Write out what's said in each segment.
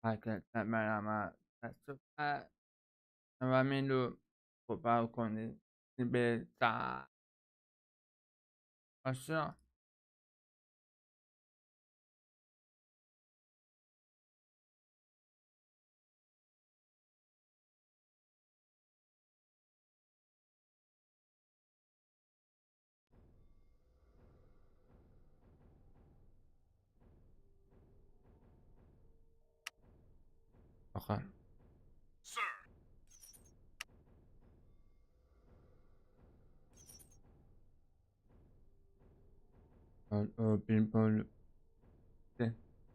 Herkese merhaba. Nuevamente ocupado con el libertad. Başlıyor. Bakalım. Benim böyle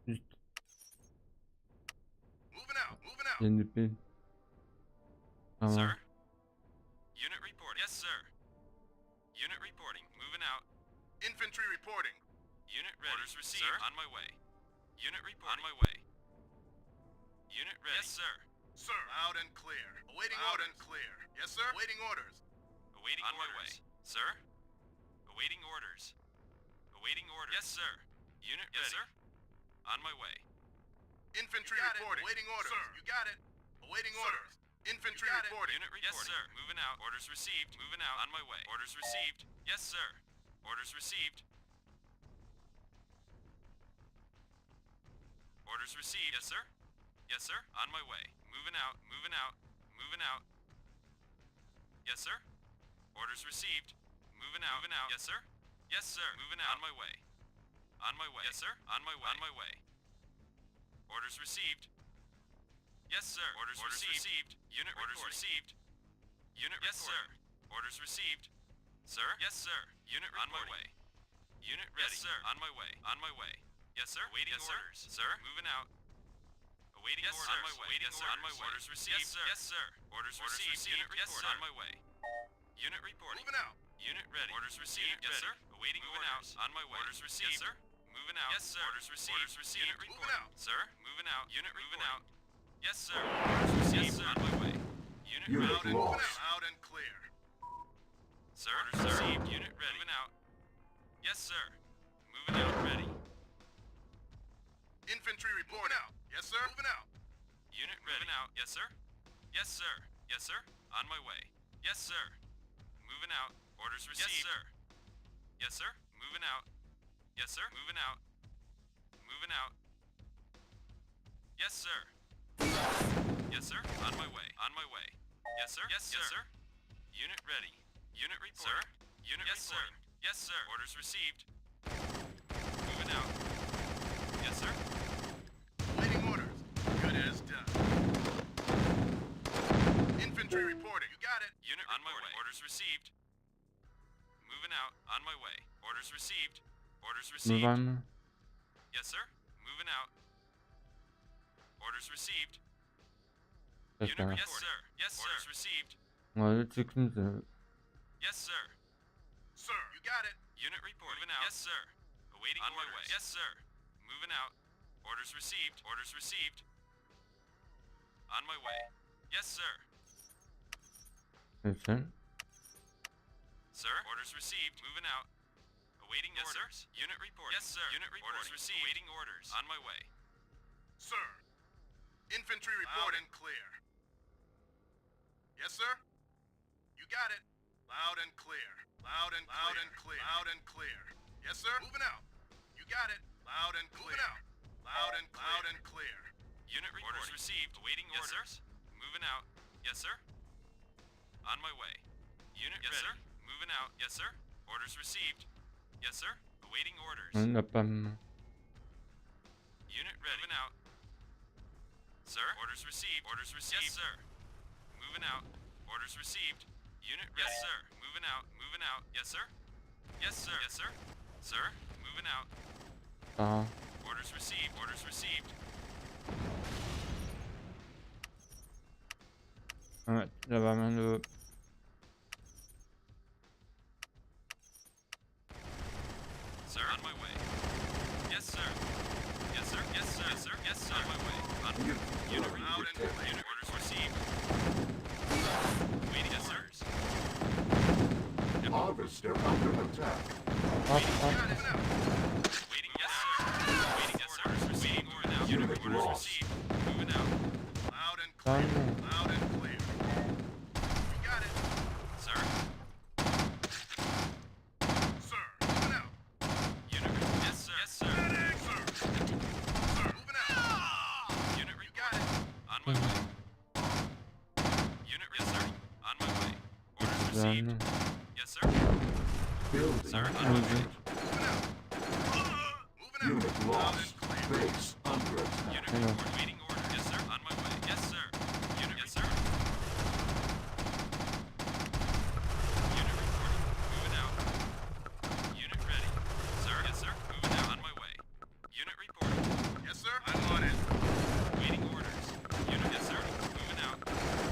üst yeni bir tamam. Sir? Unit report. Yes, sir. Unit reporting. Moving out. Infantry reporting. Unit ready. Orders received. Sir? On my way. Unit reporting. On my way. Unit ready. Yes, sir. Sir. Loud and clear. Awaiting orders. And clear. Yes, sir. Awaiting orders. Awaiting on orders. My way. Sir? Awaiting orders. Awaiting orders. Yes, sir. Unit yes, ready. Sir. On my way. Infantry reporting. Awaiting orders. Sir. You got it. Awaiting orders. Infantry reporting. Unit reporting. Yes, sir. Moving out. Orders received. Moving out. On my way. Orders received. Yes, sir. Orders received. Orders received. Yes, sir. Yes, sir. On my way. Moving out. Moving out. Moving out. Yes, sir. Orders received. Moving out. Moving out. Yes, sir. Yes, sir. Moving out. On my way. On my way. Yes, sir. On my way. On my way. Orders received. Yes, sir. Orders received. Unit orders received. Unit yes, sir. Orders received. Sir? Yes, sir. Unit on my way. Unit ready. Yes, sir. On my way. On my way. Yes, sir. Awaiting yes, orders. Sir? Moving out. Awaiting yes, orders. On my way. Yes, sir. On my way. Orders received. Yes, sir. Yes, sir. Orders received. Unit yes, sir. On my way. Unit reporting. Moving out. Unit ready. Orders received. Unit yes, ready. Sir. Awaiting moving orders. Out. On my way. Orders received. Yes, sir. Moving out. Yes, sir. Orders received. Orders received. Unit reporting. Moving out. Sir. Moving out. Unit moving out. Yes, sir. Orders received. Yes, sir. On my way. Unit ready. Loud and clear. Sir. Orders received. Unit ready. Moving out. Yes, sir. Moving out. Ready. Infantry reporting. Out. Yes, sir. Moving out. Unit ready. Moving out. Yes, sir. Yes, sir. Yes, sir. On my way. Yes, sir. Moving out. Orders received. Yes, sir. Yes, sir. Moving out. Yes, sir. Moving out. Moving out. Yes, sir. Yes, sir. On my way. On my way. Yes, sir. Yes, sir. Yes, sir. Unit ready. Unit reporting. Sir? Unit yes, reporting. Sir. Yes, sir. Orders received. Moving out. Yes, sir. Waiting orders. Good as done. Infantry reporting. You got it. Unit on reporting. My way. Orders received. Moving out. On my way. Orders received. Orders received. Yes, sir. Moving out. Orders received. Unit yes, sir. Yes, sir. Orders received. Yes, sir. Sir, you got it. Unit reporting. Moving out. Yes, sir. Awaiting on orders. My way. Yes, sir. Moving out. Orders received. Orders received. On my way. Yes, sir. Yes, sir. Sir, orders received. Moving out. Awaiting yes, orders. Sir. Unit report. Yes, sir. Unit reporting. Orders received. Awaiting orders. On my way. Sir. Infantry report and clear. Yes, sir. You got it. Loud and clear. Loud and loud clear. And clear. Loud and clear. Yes, sir. Moving out. You got it. Loud and clear. Moving out. Loud and clear. Loud and clear. Unit reporting. Orders received. Awaiting yes, orders. Sir. Moving out. Yes, sir. On my way. Unit yes, ready. Sir. Moving out. Yes, sir. Orders received. Yes, sir. Awaiting orders. Unit ready. Moving out. Sir. Orders received. Orders received. Yes, sir. Moving out. Orders received. Unit ready. Yes, sir. Moving out. Moving out. Yes, sir. Yes, sir. Yes, sir. Sir. Moving out. Orders received. Orders received. Evet, devam ediyor. Sir, on my way. Yes, sir. Yes, sir. Yes, sir. Yes, sir. Yes, sir. On my way. On unit out and unit orders received. Waiting, yes, sirs. Harvester under attack. Waiting, yes, sir. Waiting, yes, sir. Waiting, orders received. Unit orders received. Moving received. Yani. Yes, sir. Building. Sir, on my way. Moving out. Unit lost. Base under attack. Unit Hello. report. Waiting order. Yes, sir. On my way. Yes, sir. Unit. Yes, sir. Unit reporting. Moving out. Unit ready. Sir. Yes, sir. Moving out. On my way. Unit reporting. Yes, sir. I'm on it. Waiting orders. Unit. Yes, sir. Moving out.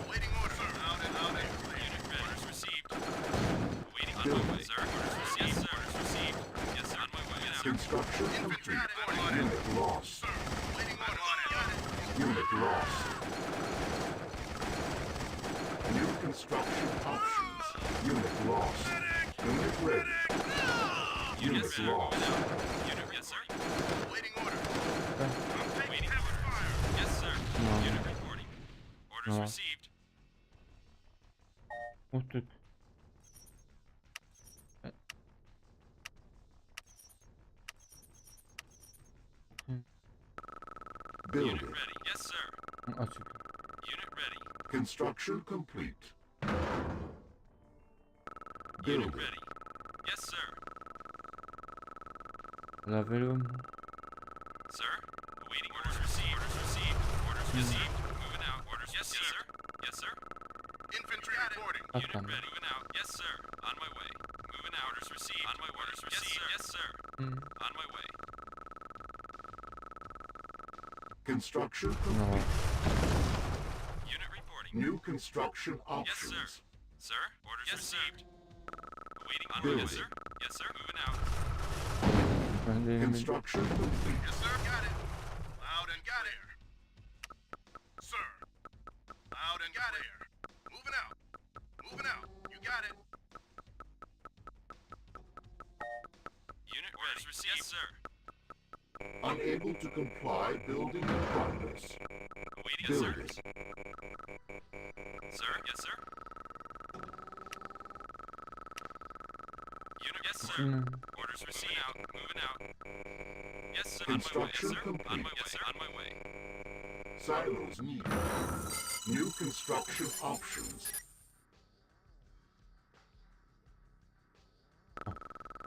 Waiting order, sir. Out and clear. Unit ready. Orders received. Waiting on my way. Sir. Orders received. Yes, sir. Orders received. Yes, sir. On my way. Now. Construction Infantry complete. I'm on it. Unit lost. Sir. Waiting order. On it. Unit lost. New construction options. Unit lost. Unit ready. Unit Unit ready. lost. Moving out. Unit. Yes, sir. Waiting order. Waiting orders. Yes, sir. No. Unit reporting. Orders No. received. Mutluluk. Unit Building. ready. Yes, sir. Açık. Unit ready. Construction complete. Unit Building. ready. Yes, sir. Level'im. Sir. Awaiting orders received. Orders received. Orders received. Moving out. Orders. Yes, sir. Yes, sir. Infantry reporting. Bak Unit bana. ready. Moving out. Yes, sir. On my way. Moving out. Orders received. On my way. Orders received. Yes, sir. Hı. On my way. Construction No. complete. Unit reporting. New construction Yes, sir. options. Sir. Orders received. Awaiting on Building. Yes, sir. Yes, sir. Moving out. Ben de elimin. Construction complete. Yes, sir. Got it. Loud and got it. Sir. Loud and got it. Moving out. Moving out. You got it. Unit ready. Received. Yes, sir. Unable to comply. Building in progress. Awaiting. Yes, sir. Building. Sir. Yes, sir. Unit. Yes, sir. Hı. Orders received. Out. Moving out. Yes, sir. Construction on my way. Yes, sir. On complete. my way. Yes, sir. On my way. Silos needed. New construction options.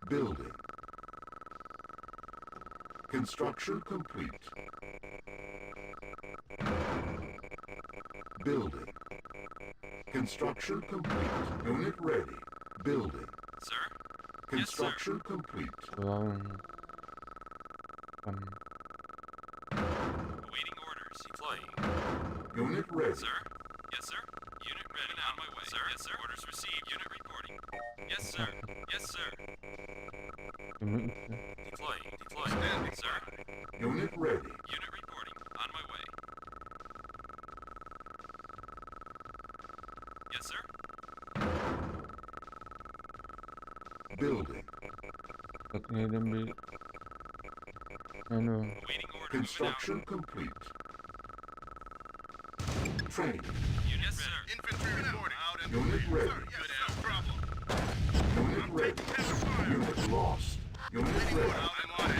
Building. Construction complete. Building. Construction complete. Unit ready. Building. Sir. Construction complete. Tamam. Tamam. Awaiting orders. Deploying. Unit ready. Sir. Yes, sir. Unit ready. On my way. Sir. Yes, sir. Orders received. Unit reporting. Yes, sir. Yes, sir. Yemin. Deploying. Deploying. Sir. Unit ready. Unit reporting. On my way. Yes, sir. Building. Bakın yedim bir. Yani o. Awaiting order. Moving out. Construction complete. Training. Unit yes, sir. Infantry reporting. Loud and Unit clear. ready. Sir, yes, no problem. Unit ready. Unit lost. Unit Waiting ready. order. I'm on it.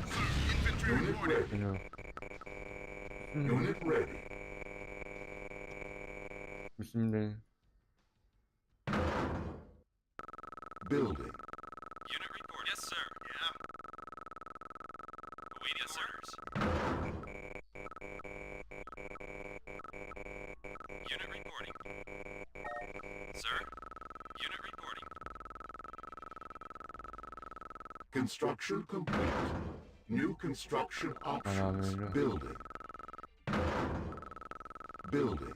Sir, infantry Unit reporting. ready. Yani o. Hı. Unit ready. Şimdi. Building. Unit report. Yes, sir. Yeah. Awaiting yes, orders. Unit reporting. Sir. Unit reporting. Construction complete. New construction options. Beraber. Building. Building.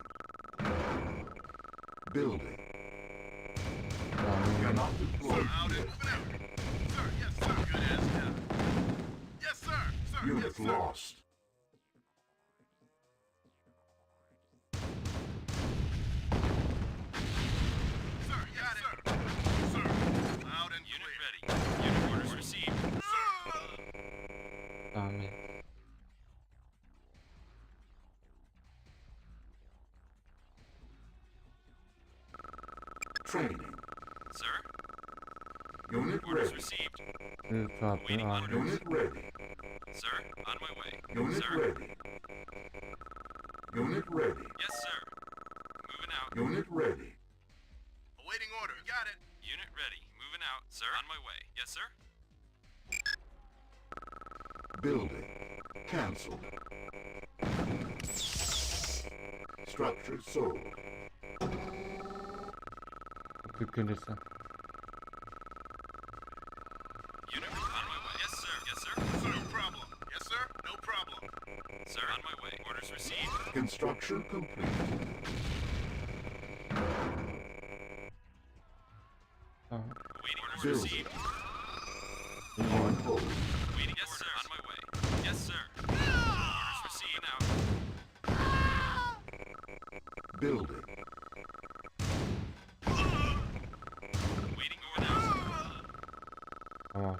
Building. Tamam. Cannot deploy Loud and yet. moving out. Sir, yes, sir. Good as death. Yes, sir. Sir, yes, Unit sir. lost. Sir, yes, sir. Sir, loud and Unit clear. ready. Unit orders received. Tamam. Training. Sir. Unit Orders ready. received. Bir tatlı Waiting aldım. orders. Unit ready. Sir. On my way. Unit Sir. ready. Unit ready. Yes, sir. Moving out. Unit ready. Awaiting order. got it. Unit ready. Moving out, sir. On my way. Yes, sir. Building. Cancelled. Structure sold. Tık gelirse. Unit on my way. Yes, sir. Yes, sir. No problem. Yes, sir. No problem. Sir, on my way. Orders received. Construction complete. Tamam. Waiting orders Building. received. On hold. Waiting yes, sir. On my way. Yes, sir. Orders received now. Building. Waiting order now. Tamam.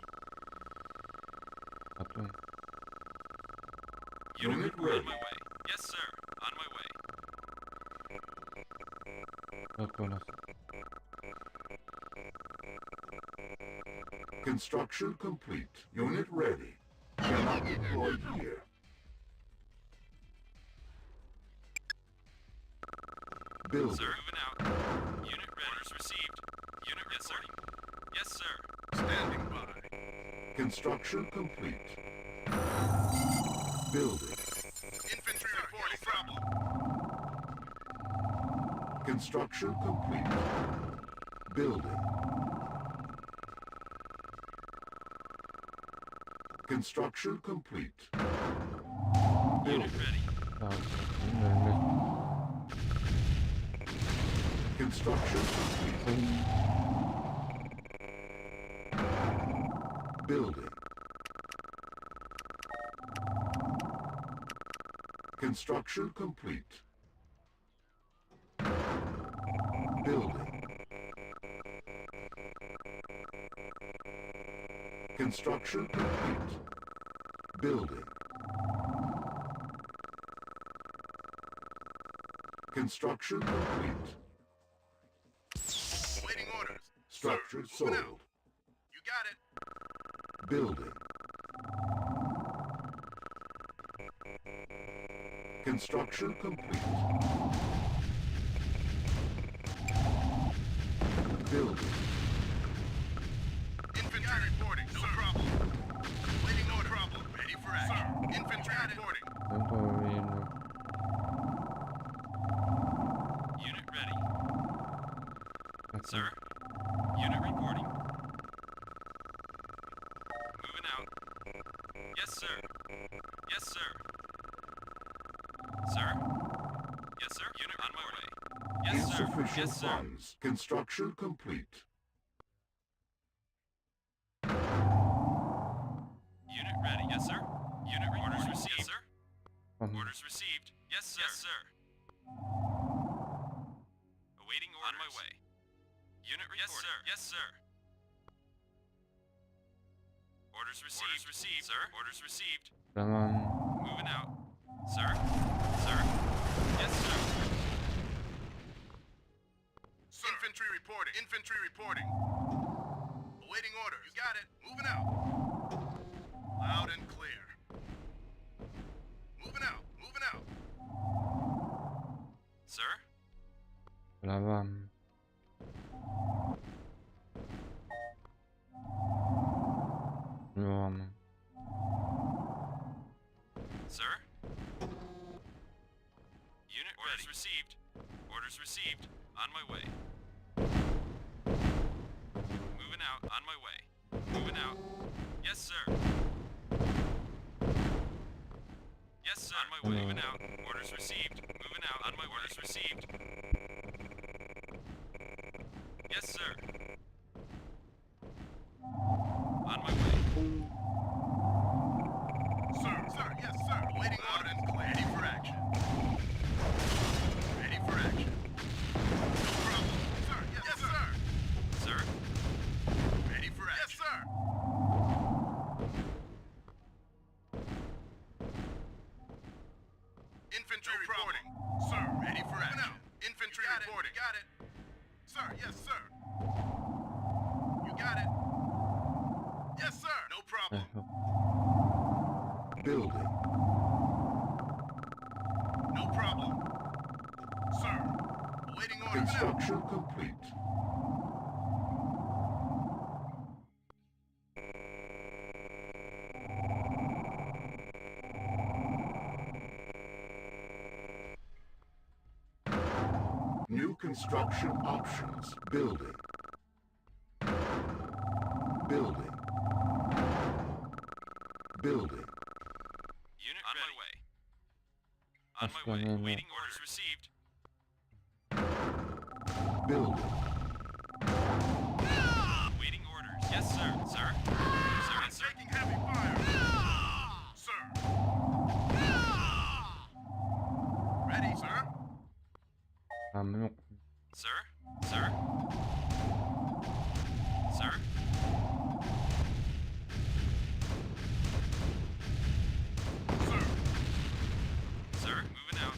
Patron. Unit Unit on ready. my way. Yes, sir. On my way. Patron. Construction complete. Unit ready. Cannot deploy here. Building. Sir, moving out. Unit ready. Orders received. Unit yes, sir. Yes, sir. Standing by. Construction complete. Building. Infantry report. No problem. Construction complete. Building. Construction complete. Unit Building. ready. Tamam. Önümde. Construction complete. Building. Construction complete. Building. Construction complete. Building. Construction complete. Waiting orders. Structure Sir, moving sold. out. You got it. Building. Construction complete. Building. Infantry reporting. No problem. Waiting order. Problem. Ready for action. Sir, infantry reporting. Ben doğru yerine. Unit ready. Bakın. Sir. Unit reporting. Moving out. Yes, sir. Yes, sir. Sir. Yes, sir. Unit on my way. Yes, sir. Insufficient Yes, sir. funds. Construction complete. Unit ready. Yes, sir. Unit orders received. Yes, sir. Tamam. Orders received. Yes, sir. Yes, sir. Awaiting orders. On my way. Unit reporting. Yes, sir. Yes, sir. Orders received. Orders received, sir. Orders received. Tamam. Moving out. Sir. Sir. Yes, sir. Infantry reporting. Infantry reporting. Awaiting orders. You got it. Moving out. Loud and clear. Moving out. Moving out. Sir. Tamam. Tamam. Sir. Unit orders received. Orders received. On my way. Moving out. On my way. Moving out. Yes, sir. Yes, sir. On my way. Moving out. Orders received. Moving out. On my orders received. Yes, sir. On my way. Sir, sir, yes, sir. Waiting order and clear. Ready for action. Ready for action. No problem. Sir, yes, sir. Sir. Ready for action. Yes, sir. Infantry reporting. Sir, ready for action. Infantry reporting. Got it. Sir, yes, sir. You got it. Yes, sir. No problem. Building. No problem. Sir, awaiting orders now. Construction complete. Construction options. Building. Building. Building. Unit on my way. On my Aslan way. Emre. Waiting orders received. Building. Waiting orders. Yes, sir. Sir. Sir. Yes, sir. Taking heavy fire. Sir. Ready, sir? Ben bunu Sir. Sir. Sir. Sir. Sir. Moving out.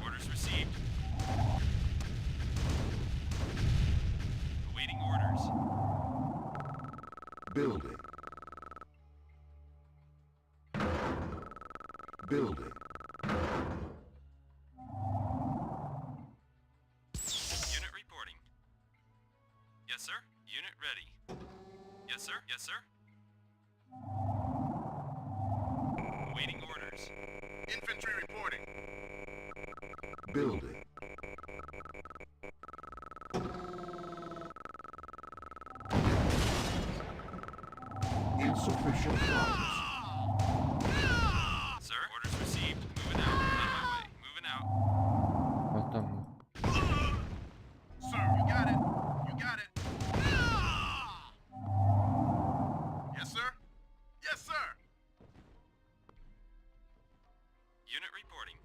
Orders received. Awaiting orders. Building. Building. Unit reporting. Yes, sir. Unit ready. Yes, sir. Yes, sir. Awaiting orders. Infantry reporting. Building. Insufficient funds. Sir. Orders received. Moving out. On my way. Moving out. Adam mı? Sir, you got it. You got it. Yes, sir. Yes, sir. Unit reporting.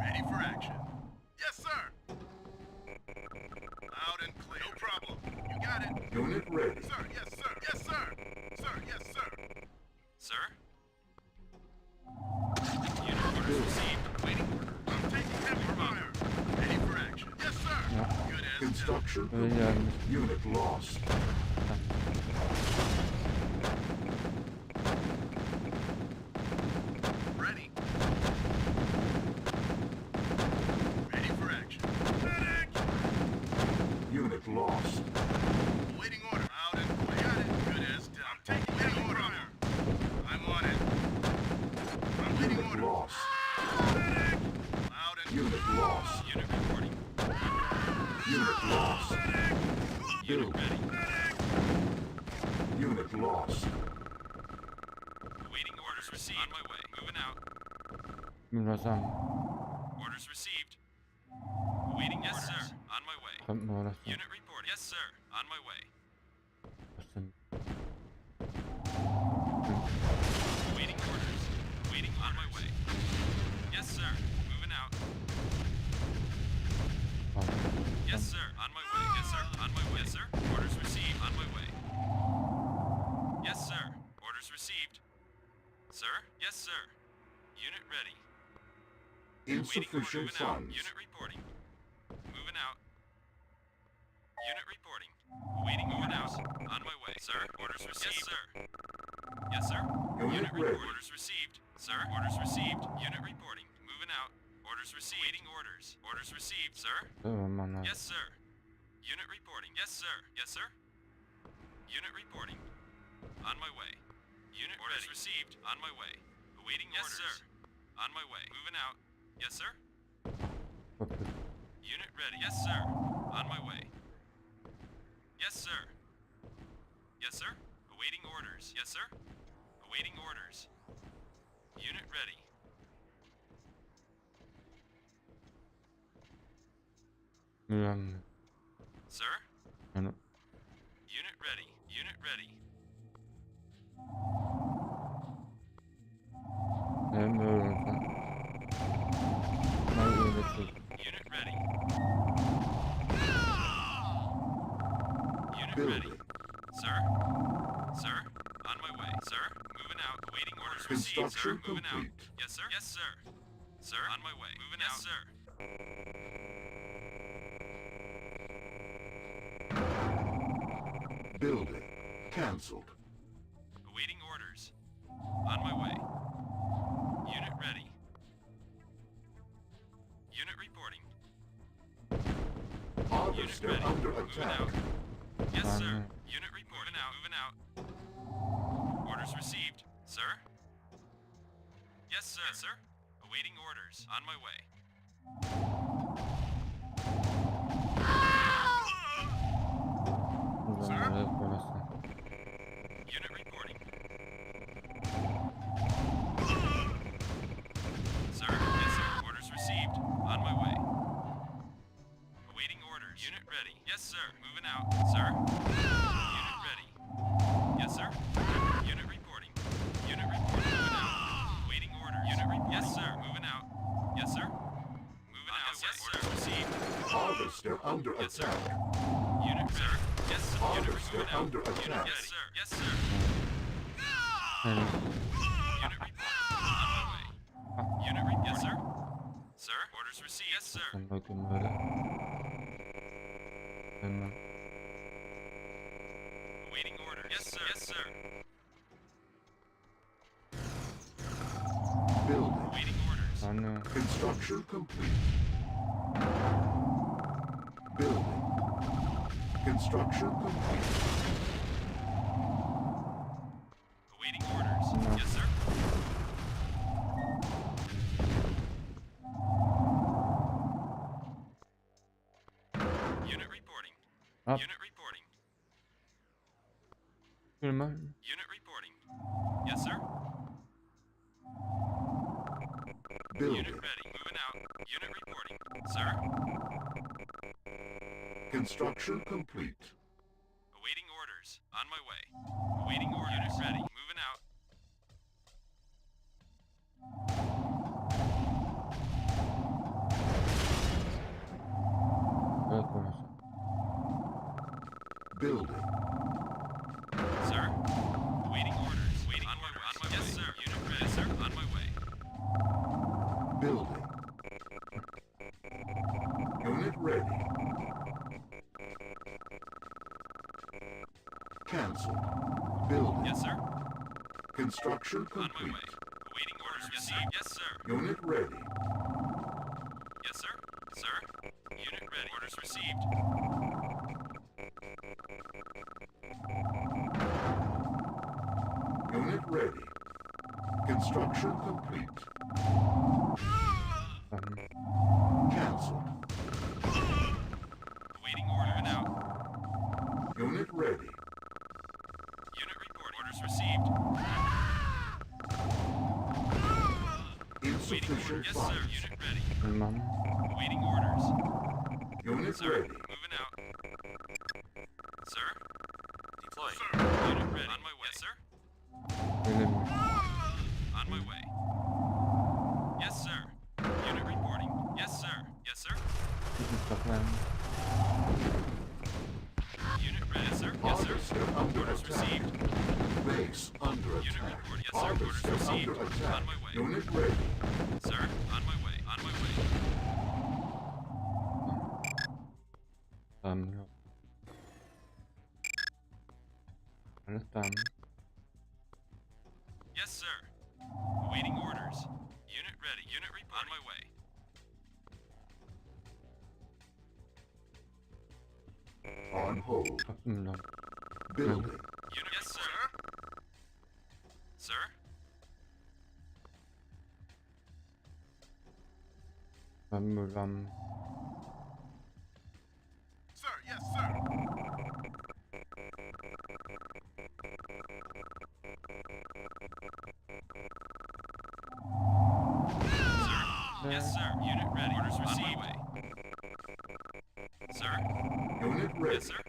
Ready for action. Yes, sir. Loud and clear. No problem. You got it. Unit ready. Sir, yes, sir. Yes, sir. Sir, yes, sir. Sir. Unit orders received. Waiting order. I'm taking heavy fire. Ready for action. Yes, sir. Ya. Good as done. Construction Öyle complete. gelmiş. Unit lost. Ready. Ready for action. Medic! Unit lost. Waiting order. Loud and clear. Got it. Good as done. I'm taking waiting order. I'm on it. I'm waiting Unit order. lost. Medic! Loud and Unit lost. Unit reporting. Unit lost. Unit Building. ready. Unit lost. Awaiting orders received. On my way. Moving out. Birazdan Orders received. Awaiting yes, sir. On my way. tam orası. Unit report. Yes, sir. On my way. Awaiting orders. Waiting on my way. Yes, sir. Moving out. Yes, sir. On my way. Yes, sir. On my way. Yes, sir. Orders received. On my way. Yes, sir. Orders received. Sir? Yes, sir. Unit ready. Waiting order. Insufficient Moving out. funds. Unit reporting. Moving out. Unit reporting. Waiting moving out. On my way. Sir. Orders received. Yes, sir. Yes, sir. Unit ready. report. Orders received. Sir. Orders received. Unit reporting. Moving out. Orders received. Waiting orders. Orders received, sir. Tamam lan. Yes, sir. Unit reporting. Yes, sir. Yes, sir. Unit reporting. On my way. Unit orders received. On my way. Awaiting yes, orders. Yes, sir. On my way. Moving out. Yes, sir. Unit ready. Yes, sir. On my way. Yes, sir. Yes, sir. Awaiting orders. Yes, sir. Awaiting orders. Unit ready. Bilmem. Sir. Yani Unit ready. Unit ready. hem öyle. Ben öyle şey. Unit ready. Unit Building. ready. Sir. Sir. On my way. Sir. Moving out. Awaiting orders received. Sir. Construction Moving out. complete. Yes, sir. Yes, sir. Sir. On my way. Moving out. Sir. Building. Cancelled. Awaiting orders. On my way. Unit ready. Unit reporting. Unit Harvester ready. under Moving attack. out. Yes, sir. Anne. Unit report. Moving out. Moving out. Orders received. Sir? Yes, sir. Yes, Yes, sir. Awaiting orders. On my way. Buradan oraya koyarsan. Unit reporting. Sir, yes, sir. Orders received. On my way. Awaiting orders. Unit ready. Yes, sir. Moving out. Sir. Unit ready. Yes, sir. Unit reporting. Unit reporting. Moving out. Waiting orders. Yes, sir. Moving out. Yes, sir. Moving out. Yes, sir. Orders received. Harvester under Yes, sir. attack. Unit, sir. Yes, sir. Unit Harvester moving out. under Unit, attack. yes, sir. Yes, sir. Yani Unit reporting. On my way. Unit yes, sir. Sir, orders received. Yes, sir. sen bakayım böyle. Hemen. Awaiting order. Yes, sir. Yes, sir. Building. Awaiting orders. Anne. Construction complete. Building. Construction complete. Awaiting orders. Yes, sir. Unit reporting. Up. Unit reporting. Bilmem. Unit reporting. Yes, sir. Building. Unit ready. Moving out. Unit reporting. Sir. Construction complete. Awaiting orders. On my way. Awaiting orders. Unit ready. Moving out. Böyle koyarsan. Building. Sir. Awaiting orders. Waiting on my way. On my yes, sir. Unit ready. Yes, sir. On my way. Building. Unit ready. Cancelled. Building. Yes, sir. Construction On my complete. way. Awaiting orders received. Yes, sir. Unit ready. Yes, sir. Sir. Unit ready. Orders received. Unit ready. Construction complete. Tamam. Cancelled. Awaiting order and out. Unit ready. Unit report. Orders received. Waiting Insufficient order. Yes, sir. funds. Unit ready. Bilmem. Awaiting orders. Unit Sir. ready. Moving out. Sir. Deploy. Unit ready. On my way. Yes, sir. Öyle mi? On my way. Yes, sir. Unit reporting. Yes, sir. Yes, sir. Saklan. Unit ready. Yes, sir. Yes, sir. Harvester under Orders attack. received. Base under Unit attack. report. Yes, sir. Orders Harvester received. under attack. On my way. Unit ready. Sir. On my way. On my way. Tamam yok. Evet tamam. Yes, sir. Awaiting orders. Unit ready. Unit report. On my way. On hold. Bakayım lan. Building. Unit. Yes, sir. Sir. Ben buradan. Sir, yes, sir. Sir. Yes, sir. Unit ready. Orders received. On my way. Sir. Unit ready. Yes, sir.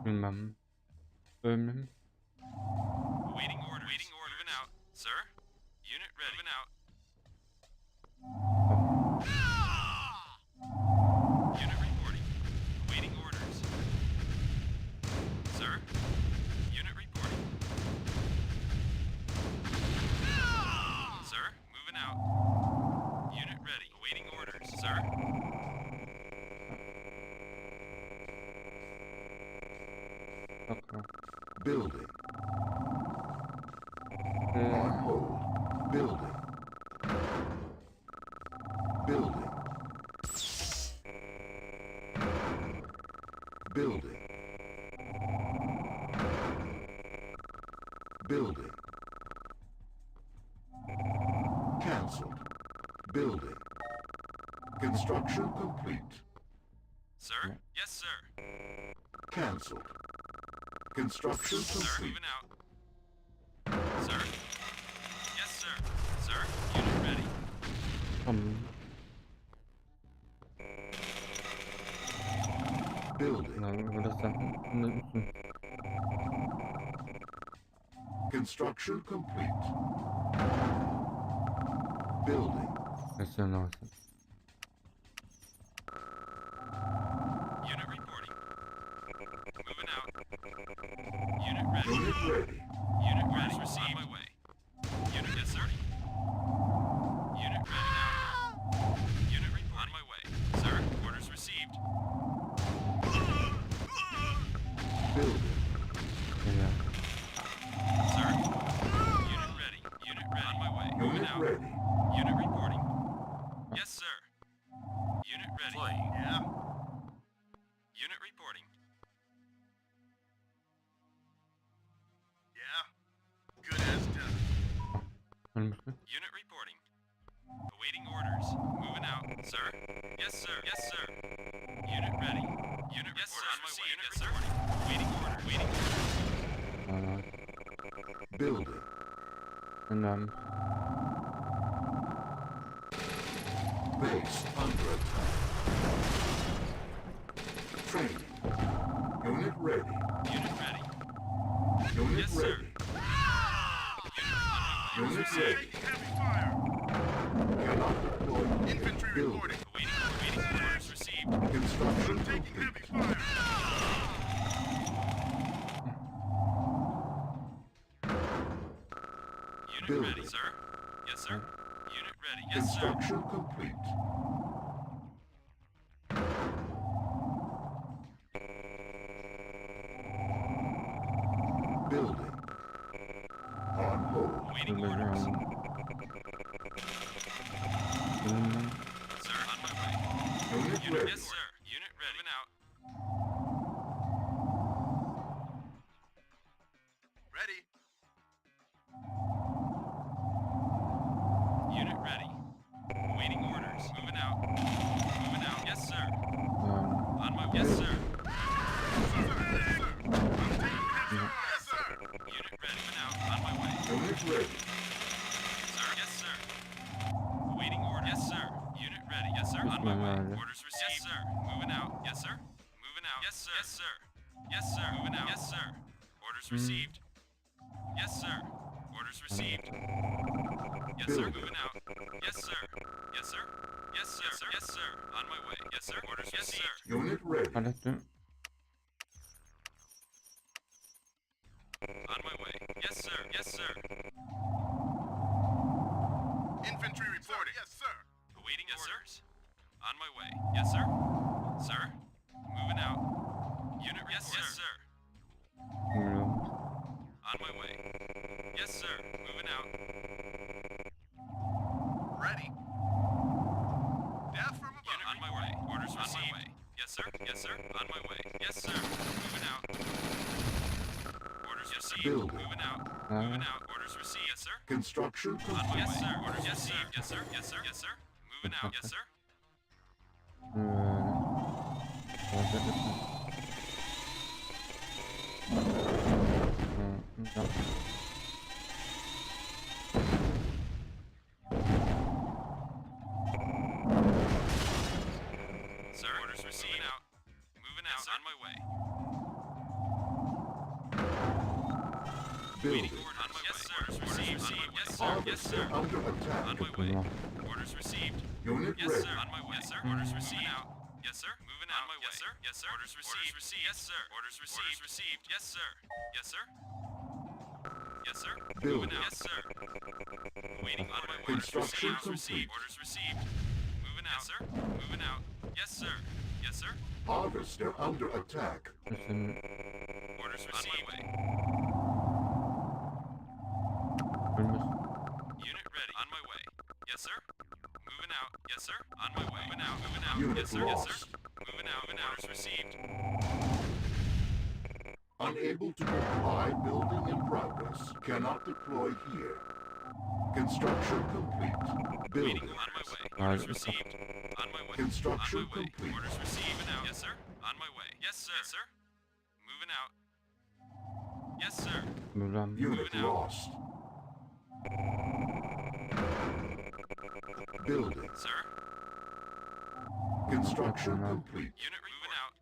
Bilmem. Ölmem. Awaiting orders. Waiting order. Moving out. Sir. Unit ready. Moving out. Unit reporting. Awaiting orders. Sir. Unit reporting. Sir. Moving out. Unit ready. Awaiting orders. Sir. Bakma. Building. Ee, On hold. Building. Building. Building. Building. Cancelled. Building. Construction complete. Sir? Yes, sir. Cancelled. Construction Sir, complete. moving out. Sir? Yes, sir. Sir, unit ready. Tamam. Building. Yani burası. Construction complete. Building. Kesin lazım. Unit reporting. Moving out. Unit ready. Unit ready. Unit ready. Received. On my way. Unit, yes, sir. Unit ready now. Unit reporting. On my way. Sir, orders received. Building. Güzel. Sir. Unit ready. Unit ready. On my way. Moving Unit out. ready. Unit reporting. Yes, sir. Unit ready. Yeah. Unit reporting. Yeah. Good as done. Ölmüşsün. Unit reporting. Awaiting orders. Moving out, sir. Yes, sir. Yes, sir. Unit ready. Unit yes, sir. On my way. Unit yes, sir. Waiting order. Waiting order. Tamam. Building. Önemli. Base under attack. Training. Unit ready. Unit ready. Unit Yes, sir. ready. Unit ready. Taking heavy fire. Cannot deploy. Infantry Building. reporting. Awaiting orders received. Construction Taking complete. heavy fire. Unit Building. ready, sir. Yes, sir. Unit ready. Yes, sir. Construction complete. Building. On hold. Awaiting Şöyle orders. yani. Sir, on my way. Unit Unit, ready. yes, sir. Unit ready. Moving out. Ready. Unit ready. Awaiting orders. Moving out. Moving out. Yes, sir. Yani. On my way. Yes, sir. Yes, sir. Unit ready. Moving out. On my way. Unit ready. Sir, yes, sir. Awaiting order. Yes, sir. Unit ready. Yes, sir. On my way. Orders received. Yes, sir. Moving out. Yes, sir. Moving out. Yes, sir. Yes, sir. Yes, sir. Moving out. Yes, sir. Orders received. Yes, sir. Orders received. Yes, sir. Moving out. Yes, sir. Yes, sir. Yes, sir. Yes, sir. Yes, sir. On my way. Yes, sir. Orders yes, received. Unit ready. Hallettim. On my way. Yes, sir. Yes, sir. Infantry reporting. Yes, sir. Awaiting orders. On my way. Yes, sir. Sir. Moving out. Unit yes, yes, sir. Bilmiyorum. On my way. Yes, sir. Moving out. Ready. Death from above. Unit on my way. Orders received. On my way. Yes, sir. Yes, sir. On my way. Yes, sir. Moving out. Orders received. Building. Moving out. Ha. Moving out. Orders received. Yes, sir. Construction On my complete. yes, sir. Orders yes, received. Yes, sir. Yes, sir. Yes, sir. Moving out. Yes, sir. Hareket etme. Tamam. Sir. Orders received. Moving out. On my way. Building. Waiting order. On my yes, sir. Orders received. Yes, sir. Yes, Harvester sir. under On attack. my way. Tamam. Orders received. Unit Yes, ready. sir. On my way. Yes, sir. Orders received. Out. Yes, sir. Moving out. On my way. Yes, sir. Yes, sir. Orders received. Yes, sir. Orders received. Orders received. Yes, sir. Yes, sir. Yes, sir. Building. Moving out. Yes, sir. Waiting on my way. Construction Orders received. complete. Orders received. Moving out. Yes, sir. Moving out. Yes, sir. Yes, sir. Harvester under attack. Kesin Orders received. On my way. ölmüş. Unit ready. On my way. Yes, sir. Moving out. Yes, sir. On my way. Moving out. Moving out. Unit Yes, sir. Yes, sir. lost. Moving out. Moving out. Orders received. Unable to comply. Building in progress. Cannot deploy here. Construction complete. Waiting. Building. On my way. Orders received. On my way. Construction On my way. complete. Orders received. Moving out. Yes, sir. On my way. Yes, sir. Yes, sir. Moving out. Yes, sir. Buradan Unit Moving out. lost. Building. Sir. Construction Bakın abi. complete. Unit moving out.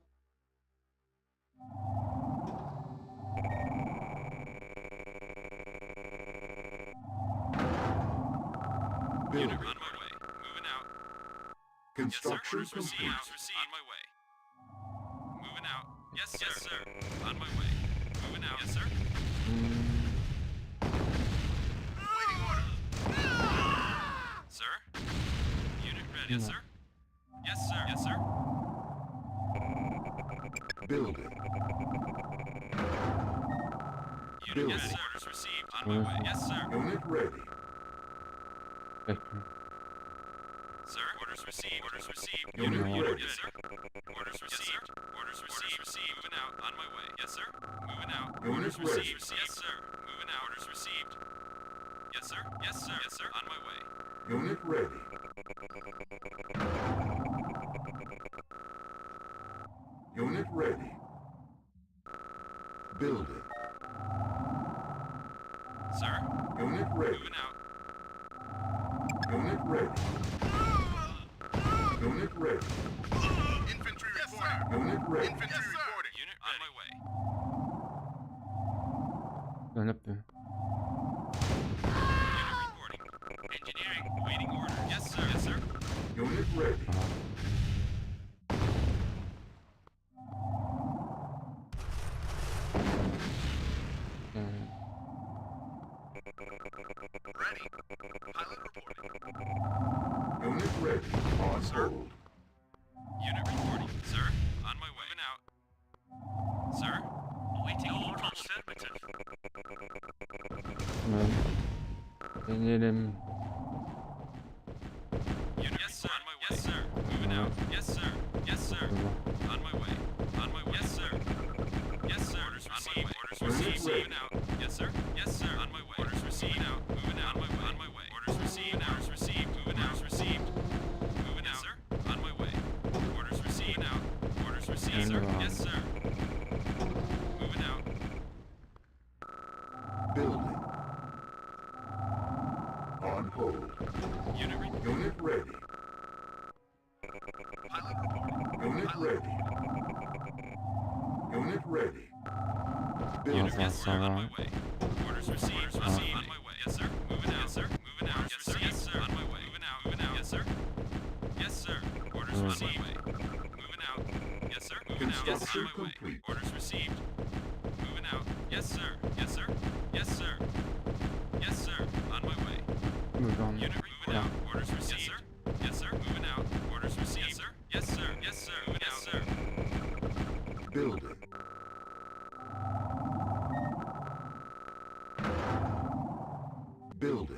Unit Building. on my way. Moving out. Construction Yes, sir. Orders complete. received. On my way. Moving out. Yes, sir. Yes, sir. On my way. Moving out. Yes, sir. Waiting orders. Sir. Unit ready. Yes, sir. Yes, sir. Yes, sir. Building. Unit Building. yes, sir. Orders received. On my way. Yes, sir. Unit ready. bekle. Sir. Orders received. Orders received. Unit Unit ready. ready. Yes, sir. Orders received. Orders received. Received. Moving out. On my way. Yes, sir. Moving out. Unit Orders ready. received. Yes, sir. Moving out. Orders received. Yes, sir. Yes, sir. Yes, sir. On my way. Unit ready. Unit ready. Building. Sir. Unit ready. Moving out. Unit ready. Unit ready. Infantry reporting. Unit ready. Infantry reporting. Unit on my way. Dönüp bir. Unit reporting. Engineering. Waiting order. Yes, sir. Yes, sir. Unit ready. Aha. Ready. Pilot reporting. Unit ready. On hold. Unit reporting. Sir. On my way. Moving out. Sir. Awaiting order. Affirmative. Deneyelim. Unit yes, sir. On my way. Yes, sir. Moving out. Yes, sir. Yes, sir. On my way. On my way. Yes, sir. Yes, sir. Orders received. Orders received. Moving out. Yes, sir. Yes, sir. On my way. Orders received. Out. Moving out. On my way. On my way. Orders received. Orders received. Moving out. Orders received. Moving out. Yes, sir. On my way. Orders received. Out. Orders received. Sir. Yes, sir. Moving out. Building. On hold. Unit reporting. Unit ready. Pilot reporting. Unit ready. Unit ready. Unit Building. Yes, yes, sir. On sir. my way. Orders received. Received. On my way. Yes, sir. Moving out. Yes, sir. Moving out. Yes, sir. Yes, sir. On my way. Moving out. Moving out. Yes, sir. Yes, sir. Orders received. Moving out. Yes, sir. Moving out. Yes, sir. On my way. Complete. Orders received. Moving out. Yes, sir. Yes, sir. Yes, sir. Yes, sir. On my way. Buradan. Unit moving out. Orders received. Yes, sir. Moving out. Orders received. Yes, sir. Yes, sir. Yes, sir. Moving out. Yes, sir. Building. Building.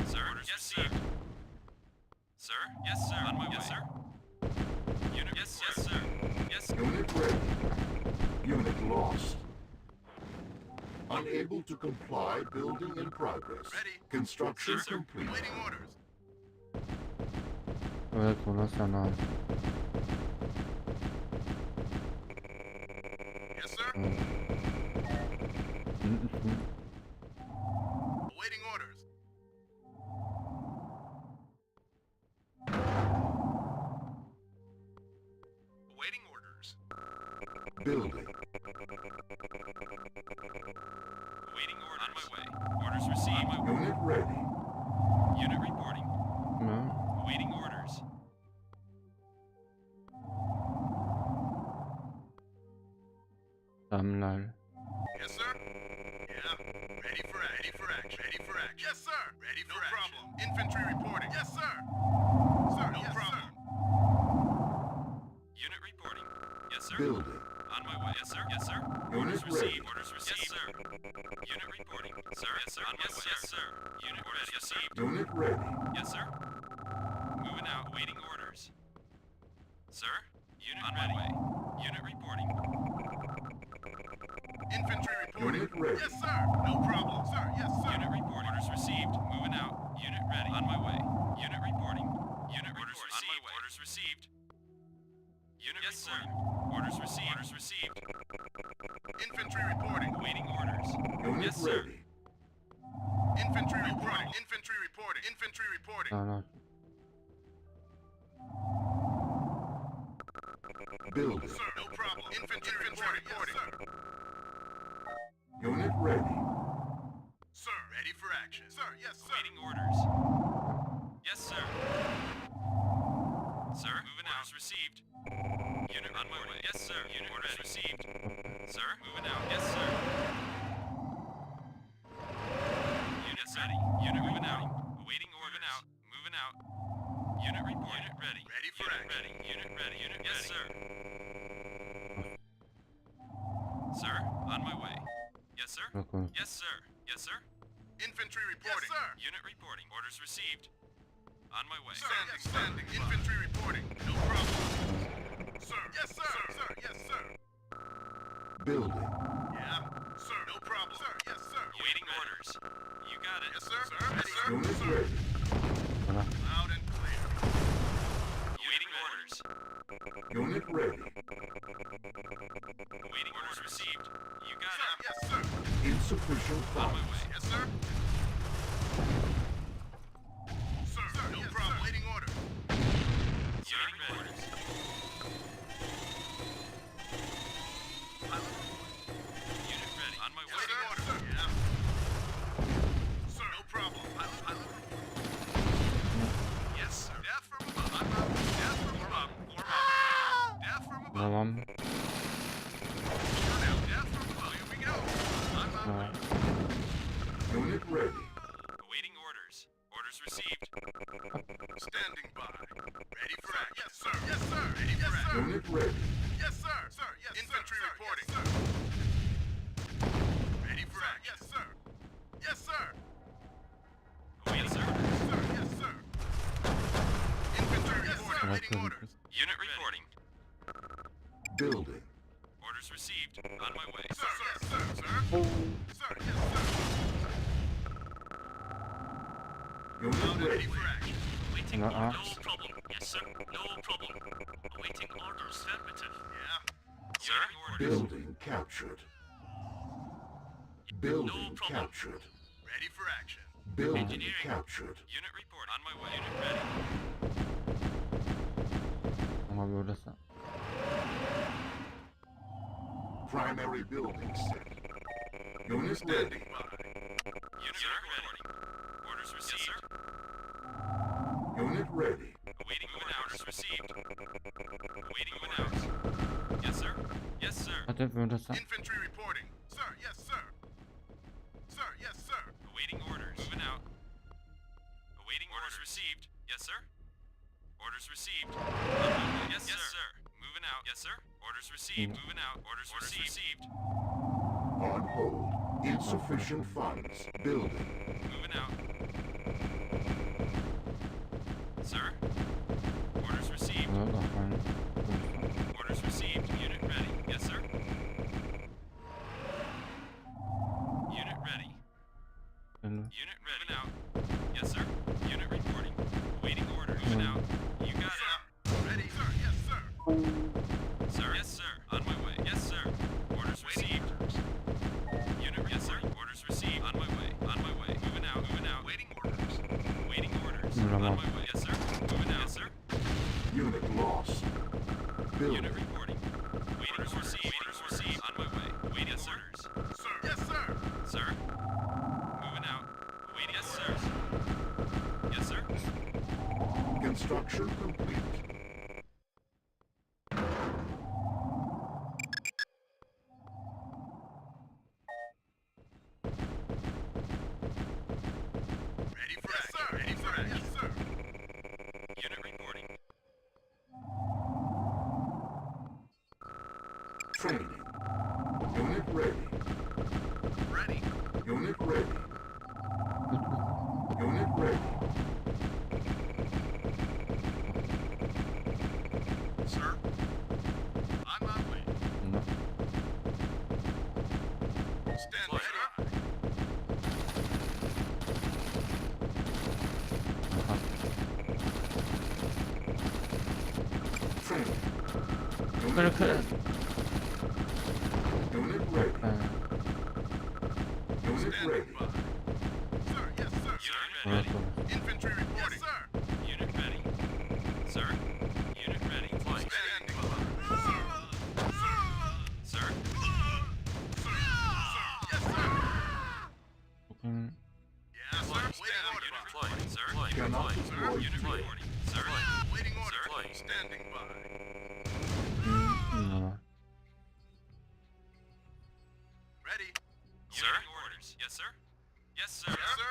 Sir. Orders received. Sir. Yes, sir. On my way. Yes, sir. Unit. Yes, yes, sir. Yes, sir. Unit ready. Unit lost. Unable to comply. Building in progress. Ready. Construction Yes, sir. complete. Waiting orders. Evet, ona sana. Yes, sir. Awaiting orders. Awaiting orders. Building. Waiting order. On my way. Orders received. Unit ready. Unit reporting. Ne? Awaiting orders. Tamlar. Yes, sir. Yeah. Ready for action. Ready for action. Ready for action. Yes, sir. Ready for action. No problem. Infantry reporting. Yes, sir. Sir, no problem. Unit reporting. Yes, sir. Building. On my way. Yes, sir. Yes, sir. Unit Orders ready. received. Orders received. Yes, sir. Unit reporting. Sir. Yes, sir. On my way. Yes, sir. Unit orders received. Unit ready. Yes, sir. Moving out. Awaiting orders. Sir. Unit on my way. Unit reporting. Infantry reporting. Unit ready. Yes, sir. No problem, sir. Yes, sir. Unit reporting. Orders received. Yes, sir. Orders received. Orders received. Infantry reporting. Awaiting orders. Unit Yes, sir. ready. Infantry reporting. Infantry reporting. Infantry reporting. Tamam. Building. Sir, no problem. Infantry reporting. Yes, sir. Unit ready. Sir, ready for action. Sir, yes, sir. Awaiting orders. Yes, sir. Sir, moving out. Orders received. Unit on my way. Yes, sir. Unit orders received. Sir, moving out. Yes, sir. Unit ready. Unit moving out. Awaiting orders. Out. Moving out. Unit report. Unit ready. Ready for Unit action. ready. Unit ready. Unit yes, sir. Sir, on my way. Yes, sir. Bakalım. Yes, sir. Yes, sir. Infantry reporting. Yes, sir. Unit reporting. Orders received. On my way. Standing. Infantry reporting. No problem. Sir. Yes, sir. Sir. Yes, sir. Building. Yeah. Sir. No problem. Sir. Yes, sir. Awaiting orders. You got it. Yes, sir. Sir. Yes, sir. Unit Sir. ready. Tamam. Loud and clear. Awaiting orders. Unit ready. Awaiting orders received. You got Sir. it. Yes, sir. Insufficient On my funds. way. Yes, sir. Sir. Sir. No problem. Waiting order. Awaiting orders. Unit ready. On my way. Waiting order. Sir. Yeah. Sir. No problem. Pilot. Yes, sir. Death from above. I'm up. Death from above. Death from above. Tamam. Now, death from above. Here we go. I'm up. Tamam. Unit ready. Awaiting orders. Orders received. Standing by. Ready for action. Yes, sir. Yes, sir. Ready for action. Unit ready. Yes, sir. Sir. Yes, infantry reporting. Yes, sir. Ready for action. Yes, sir. Yes, sir. Awaiting Sir. orders. Sir. Yes, sir. Infantry reporting. Waiting Bakıyorum. orders. Unit reporting. Building. Orders received. On my way. Sir. Yes, sir. Sir. Sir. Yes, sir. Unit Ready ready. for action. Awaiting No problem. Yes, sir. No problem. Awaiting orders. Affirmative. Yeah. Sir. Orders. Building captured. Building captured. Ready for action. Building Engineering. captured. Unit report. On my way. Unit ready. Ama böylese. Primary building set. Unit Standing ready. by. Unit ready. Orders received. Yes, sir. Unit ready. Awaiting moving out. Orders received. Awaiting moving out. Yes, sir. Yes, sir. Hadi böylese. Infantry reporting. Sir. Yes, sir. Sir. Yes, sir. Awaiting orders. Moving out. Awaiting orders received. Yes, sir. Orders received. Yes, sir. Moving out. Yes, sir. Orders received. Moving out. Orders received. On hold. Insufficient funds. Building. Moving out. Sir. Orders received. Bunu da ben. Orders received. Unit ready. Yes, sir. Unit ready. Böyle. Unit ready. Moving out. Yes, sir. Unit reporting. Awaiting orders. Moving out. You got Sir. it. Ready, sir. Yes, sir. Sir. Yes, sir. On my way. Yes, sir. Orders received. Unit. Yes, sir. Orders received. On my way. On my way. Moving out. Moving out. Waiting orders. Waiting orders. On Tamam. my way. Yes, sir. Moving out. Yes, sir. Unit lost. Building. Unit reporting. Waiting orders received. Orders received. On my way. Waiting orders. Sir. Yes, sir. Sir. Moving out. Waiting. Yes, sir. Yes, sir. Construction complete. Ready for action. Sir. Ready for action. Yes, sir. Unit reporting. Training. Unit ready. Ready. Unit ready. Unit ready. Sir. On my way. Bunlar. Stand ready. Aha. Training. Yukarı. Unit ready. Unit Standing ready. by. Sir, yes, sir. Unit Evet ready. olur. Infantry reporting. Yes, sir. Unit ready. Sir. Unit ready. Deploying. Standing by. Sir. Yes, sir. Bakın. Yes, sir. Waiting order. Unit deploying. Sir. Cannot Deploying. deploy Unit here. reporting. Sir. Waiting order. Sir. Standing by. Ne var? Ready. Sir. Orders. Yes, sir. Yes, sir. Yes, sir.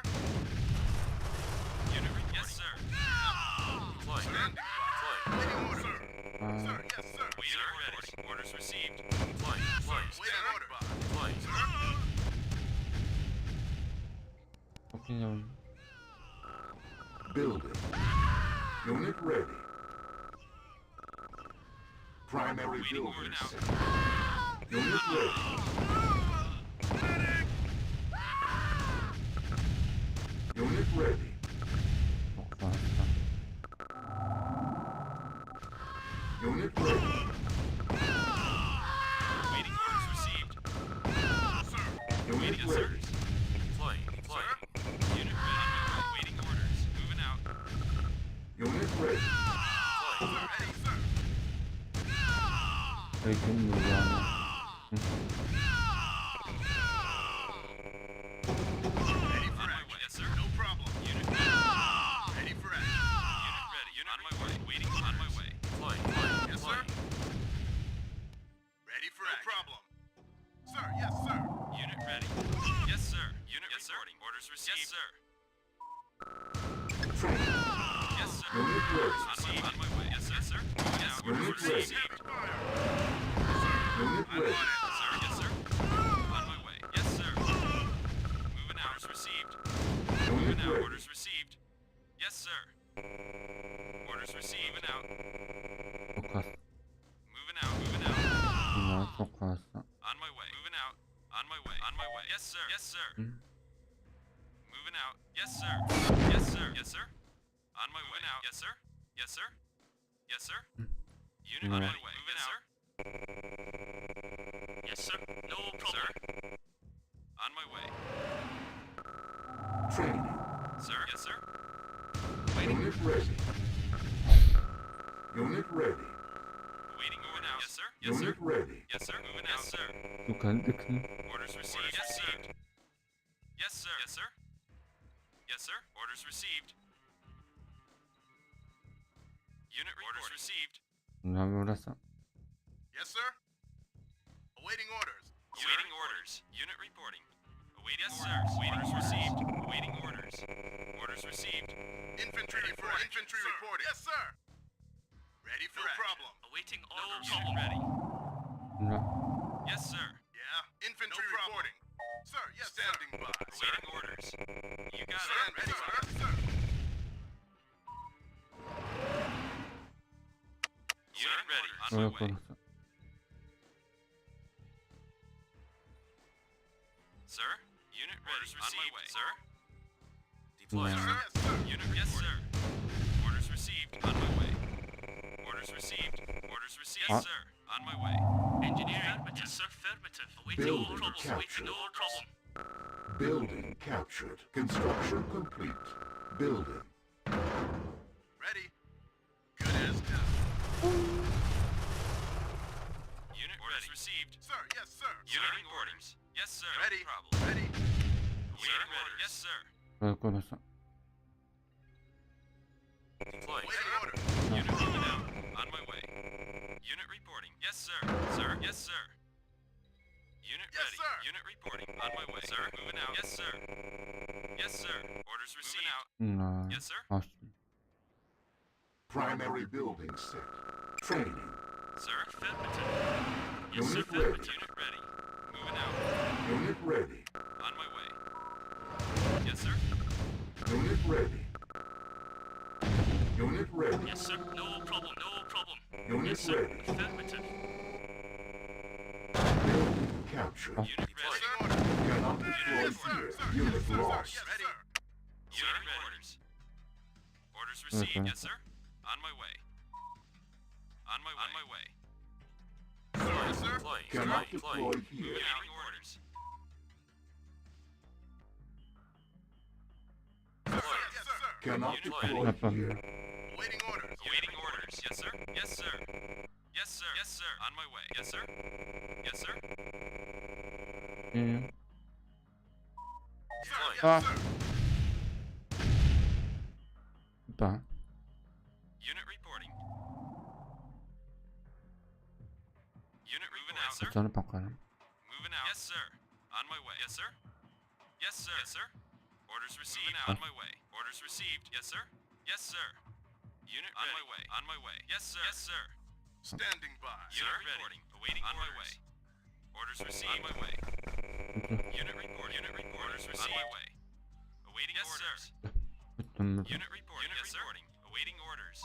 Unit yes, sir. Deploying. Standing by. Deploying. Waiting order. Aa, Sir, yes, sir. Unit ready. Orders received. Deploying. Deploying. Waiting order. Deploying. bakın ya. Building. Unit ready. Primary Waiting order building now. set. Unit ready. Unit ready. Çok fazla. Unit ready. Waiting orders received. Unit Yes, sir. ready. Deploying. Deploying. Unit ready. Waiting orders. Moving out. Unit ready. Deploying. Ready, sir. Bakın bu yani. Ready for On my action. way. Yes, sir. No problem. Unit ready. Ready for action. Unit ready. Unit on my way. Waiting on my way. Deploying. Deploying. Yes, sir. Deploying. Ready for action. No problem. Sir, yes, sir. Unit ready. Yes, sir. Unit reporting. Orders received. Yes, sir. Training. Yes, sir. Unit ready. On my way. Yes, sir. Sir. Moving out. Orders Unit received. ready. Fire. Unit I'm ready. on it. Sir. Yes, sir. On my way. Yes, sir. Moving out. Orders received. Unit Moving out. ready. Orders received. Yes, sir. Orders received. Moving out. Çok az. Moving out. Moving out. Bunlar çok fazla. On my way. Moving out. On my way. On my way. Yes, sir. Yes, sir. Hı? Moving out. Yes, sir. Yes, sir. Yes, sir. On my way. Out. Yes, sir. Yes, sir. Yes, sir. Unit on my way. Moving out. Yes, sir. No problem. Sir. On my way. Training. Sir. Yes, sir. Unit ready. Unit ready. Waiting. Moving out. Yes, sir. Yes, sir. Unit ready. Yes, sir. Moving out. Yes, sir. Yukarıdaki. Orders received. Yes, sir. Yes, sir. Yes, sir. Yes, sir. Orders received. Unit orders received. Bunlar burası. Yes, sir. Awaiting orders. Awaiting orders. Unit reporting. Awaiting yes, sir. Awaiting orders received. Awaiting orders. Orders received. Infantry reporting. Infantry reporting. Yes, sir. Ready for action. Problem. Awaiting orders. Unit ready. Bunlar. Yes, sir. Yeah. Infantry reporting. Sir, yes, standing by. Awaiting orders. You got Sir, it. ready, sir. Sir. Unit ready. On my Böyle way. burası. Sir. Unit ready. On my way. Sir. Yeah. Deploying. Sir, yes, sir. Unit yes, sir. Orders received. On my way. Orders received. Orders received. Huh? Yes, sir. On my way. Engineering. Yes, sir. Affirmative. Awaiting Building all troubles. captured. Awaiting all problem. Building captured. Construction complete. Building. Ready. Good as done. Unit orders received. Sir, yes, sir. Unit orders. Yes, sir. Ready. No problem. Ready. Awaiting orders. Yes, sir. Böyle burası. Deploying. Waiting order. Unit moving out. On my way. Unit reporting. Yes, sir. Sir. Yes, sir. Unit Yes, ready. sir. Unit reporting. On my way. Sir. Moving out. Yes, sir. Yes, sir. Orders received. Out. Bunlar. Yes, sir. Açtım. Primary building set. Training. Sir. Affirmative. Yes, sir. Unit Affirmative. ready. Unit ready. Moving out. Unit ready. On my way. Yes, sir. Unit ready. Unit ready. Yes, sir. No problem. No problem. Unit Yes, sir. ready. Affirmative. Building captured. Unit ready. Cannot deploy Yes, sir. here. Sir, Unit yes, sir, sir. lost. Yes, sir. Unit orders. Orders received. Okay. Yes, sir. On my way. On my way. Cannot deploy here. Awaiting orders. Yes, sir. Cannot Unit deploy Yapalım. here. Waiting orders. Awaiting orders. Yes, sir. Yes, sir. Yes, sir. Yes, sir. On my way. Yes, sir. Yes, sir. İyi. Sir, yes, Ah. sir. Ben. Unit reporting. Unit moving out, sir. Sana bakarım. Moving out. Yes, sir. On my way. Yes, sir. Yes, sir. Yes, sir. Orders received. On my way. Orders received. Yes, sir. Yes, sir. Unit on my way. On my way. Yes, sir. Yes, sir. Standing by. Unit reporting. Awaiting on my way. Orders received. On my way. Unit report. Unit report. Orders received. On my way. Awaiting orders. Tuttum mu? Unit report. Unit reporting. Awaiting orders.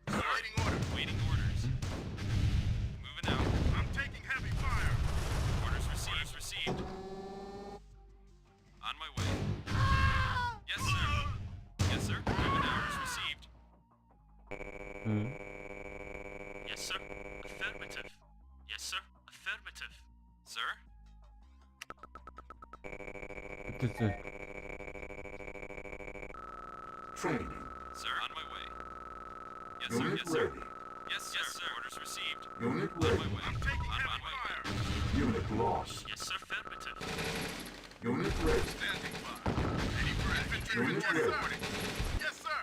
Awaiting orders. Awaiting orders. Moving out. I'm taking heavy fire. Orders received. Orders received. On my way. Yes, sir. Yes, sir. Moving out. Orders received. Hı. Yes, sir. Affirmative. Yes, sir. Affirmative. Sir? Güzel. Training. Sir, on my way. Yes, sir. Unit Yes, sir. ready. Yes, yes, sir. Orders received. Unit On my ready. way. I'm taking On heavy my way. fire. Unit lost. Yes, sir. Affirmative. Unit ready. Standing by. Ready for infantry Unit reporting. Yes, sir.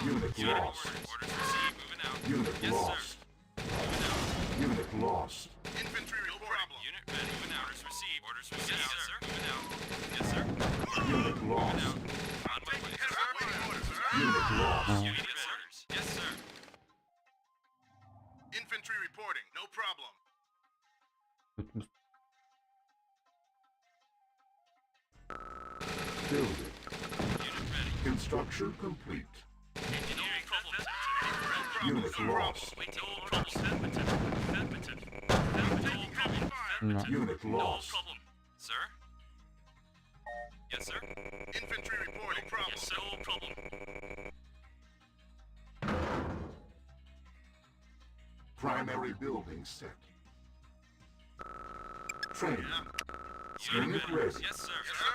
Unit Unit lost. ordered. Orders received. Moving out. Unit Yes, sir. lost. Moving out. Unit lost. Infantry reporting. Unit ready. Moving out. Orders received. Orders received. Yes, sir. Moving out. Yes, sir. Unit Moving lost. out. On my way. Yes, sir. Waiting orders, sir. Unit lost. Unit orders. Yes, sir. Infantry reporting. No problem. Tutmuş. Building. Unit ready. Construction complete. Engineering problem. Unit lost. Wait, no problem. Affirmative. Affirmative. Affirmative. No problem. No. Unit lost. problem. Sir? Yes, sir. Infantry reporting. No problem. Yes, sir. No problem. Primary building set. Training. Unit ready. Yes, sir. Yes, sir.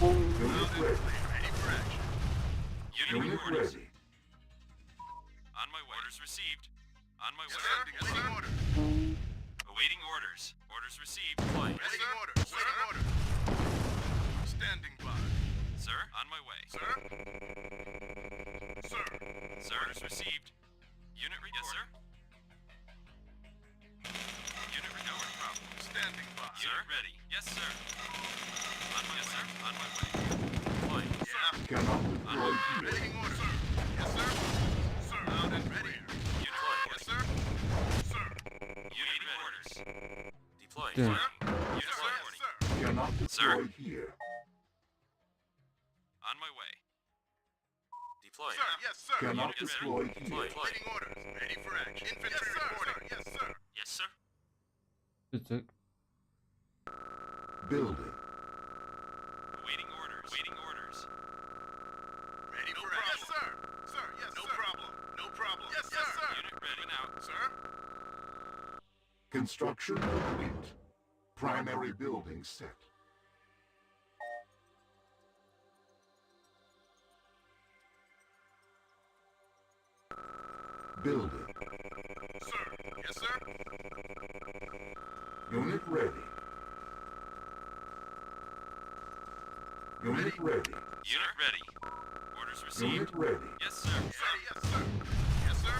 Unit ready. Ready for action. Unit Unit orders. ready. On my way. Orders received. On my Yes, way. sir. Waiting orders. Awaiting orders. Orders received. Waiting orders. Waiting orders. Standing by. Sir, on my way. Sir. Sir. Sir, orders received. Unit reporting. Yes, sir. Unit reporting. Problem. Standing by. Unit ready. Yes, sir. On my yes, sir. On my way. Deploy. Yeah. Cannot deploy here. Waiting orders. Sir. Yes, sir. Sir. Loud and ready. Unit Yes, sir. Sir. Unit orders. Deploy. Yeah. Yes, Unit sir. Yes, reporting. sir. Cannot Sir. deploy here. On my way. Deploy. Sir. Yes, sir. Cannot Unit ready. deploy Deploy. here. Waiting orders. Ready for action. Infantry reporting. Yes, sir. Yes, sir. Güzel. Building. Awaiting orders. Awaiting orders. Ready for action. Yes, sir. Sir. Yes, no problem. No problem. Yes, sir. Yes, sir. Unit ready. Moving out. Sir. Construction complete. Primary building set. Building. Sir. Yes, sir. Unit ready. Unit ready. Unit ready. Orders received. Unit ready. Yes, sir. Ready. Yes, sir. Yes, sir.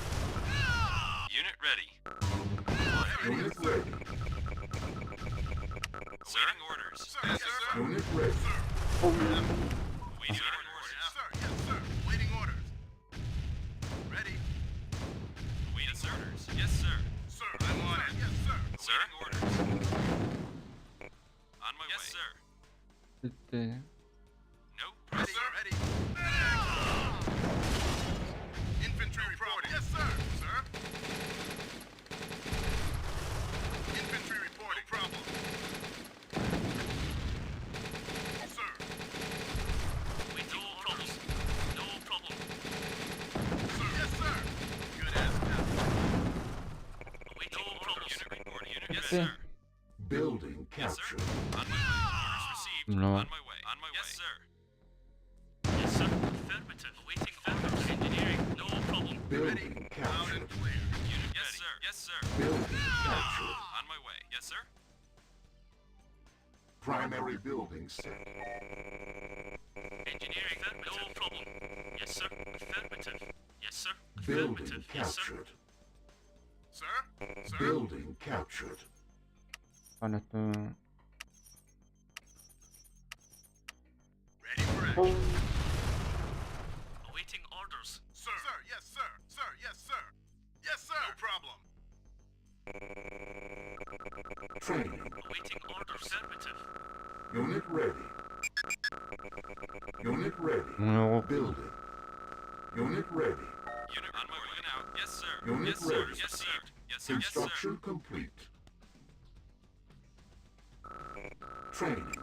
Unit ready. Unit ready. Awaiting orders. Sir. Yes, sir. Unit ready. Awaiting orders. Yes, sir. Yes, sir. Waiting orders. Ready. Awaiting orders. Yes, sir. Sir. I'm on it. Yes, sir. Sir? Orders. On my way. Yes, sir. Bitti. No Ready. problem. Ready. Infantry reporting. Yes, sir. Sir. Infantry reporting. No problem. Sir. Wait, no problem. No problem. Sir. Yes, sir. Good as death. Wait, no problem. Unit reporting. Bitti. Building Yes, sir. captured. On my way. Orders received. No. On my way. On my way. Yes, sir. Yes, sir. Affirmative. Awaiting orders. Engineering. No problem. Building Loud captured. and clear. Unit yes, ready. Sir. Yes, sir. Building captured. On my way. Yes, sir. Primary building set. Engineering. No problem. Yes, sir. Affirmative. Yes, sir. Building Affirmative. Yes, sir. captured. Sir? Sir? Building captured. Anlattım. Ready for action. Awaiting orders. Sir. Sir, yes, sir. Sir, yes, sir. Yes, sir. No problem. Training. Awaiting orders. Affirmative. Unit ready. Unit ready. No. Building. Unit ready. Unit on my way out. Yes, sir. Unit Yes, sir. ready. Yes, sir. Yes, sir. Yes, sir. Construction complete. Training.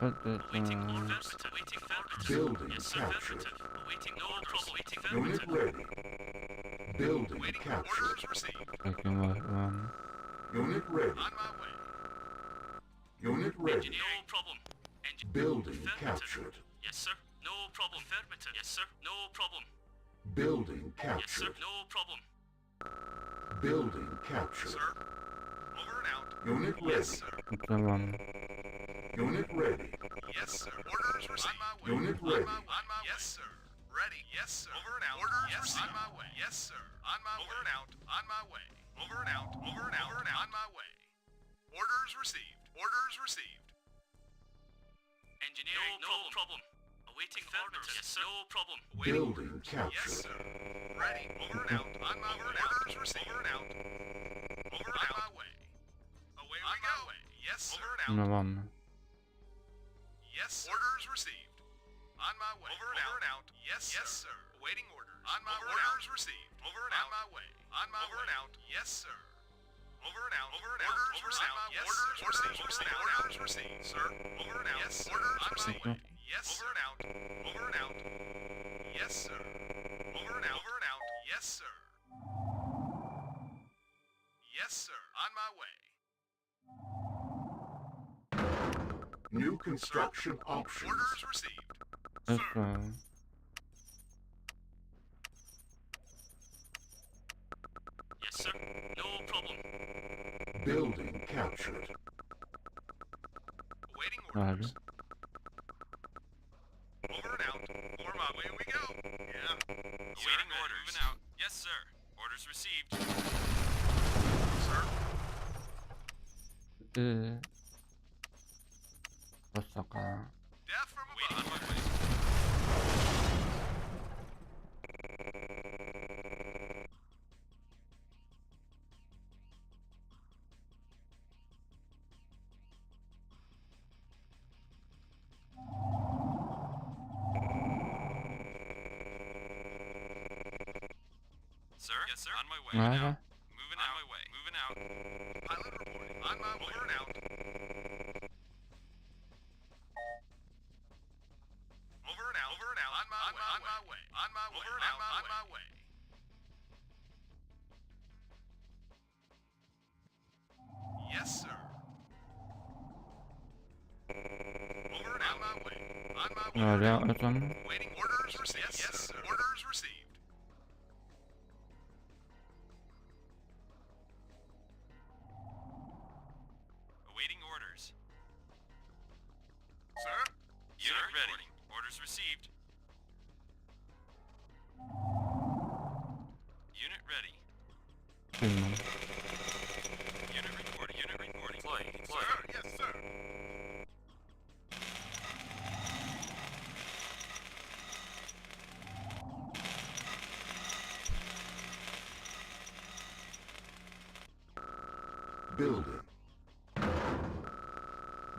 Awaiting orders. Awaiting affirmative. Building Yes, sir. captured. Affirmative. Awaiting orders. Awaiting Unit affirmative. ready. Building Waiting captured. orders received. Bakayım var. Unit ready. On my way. Unit ready. No problem. Building Affirmative. captured. Yes, sir. No problem. Affirmative. Yes, sir. No problem. Building Yes, sir. captured. No problem. Building captured. Sir? Over and out. Unit Yes, ready. sir. Tamam. Unit ready. Yes, sir. Orders received. On my way. Unit On ready. my way. Yes, sir. Ready. Yes, sir. Over and out. Orders received. On my way. Yes, sir. On my way. Over and out. On my way. Over and out. Over and out. Over and out. On my way. Orders received. Orders received. Engineering. No problem. Awaiting orders. Yes, sir. No problem. Building Yes, captured. sir. Ready. Over and out. On my way. Orders received. Over and out. Over and out. On my way. Away we go. Yes, sir. Over and out. Tamam. Yes. Orders received. On my way. Over and out. Yes, yes, sir. Awaiting orders. On my way. Orders received. Over and out. On my way. On my over and out. Yes, sir. Over and out. Over and out. Orders received. Yes, orders received. Orders received, sir. Over and out. Yes, orders received. Yes, over and out. Over and out. Yes, sir. Over and out. Over and out. Yes, sir. Yes, sir. On my way. New construction options. Orders received. Lütfen. Yes, sir. No problem. Building captured. Awaiting Abi. orders. Over and out. Form up. Away we go. Yeah. Awaiting orders. Moving out. Yes, sir. Orders received. Sir. Osaka. Death from Waiting on above. my way. Sir? Yes, sir. On my way. Nerede? Moving out. Moving out. On my way. Moving out. Pilot reporting. On my way. Over and out. Over and out. Over and out. On my way. On my way. On my way. Over and out. On my way. Yes, sir. Over and out. On my way. On my way. Nerede yapmasam? Waiting orders received. Yes, sir. Orders received. Awaiting orders. Sir? Unit ready. Orders received. Unit ready. Bilmem. Unit reporting. Unit reporting. Flying. Sir? Flying. Yes, sir. Building.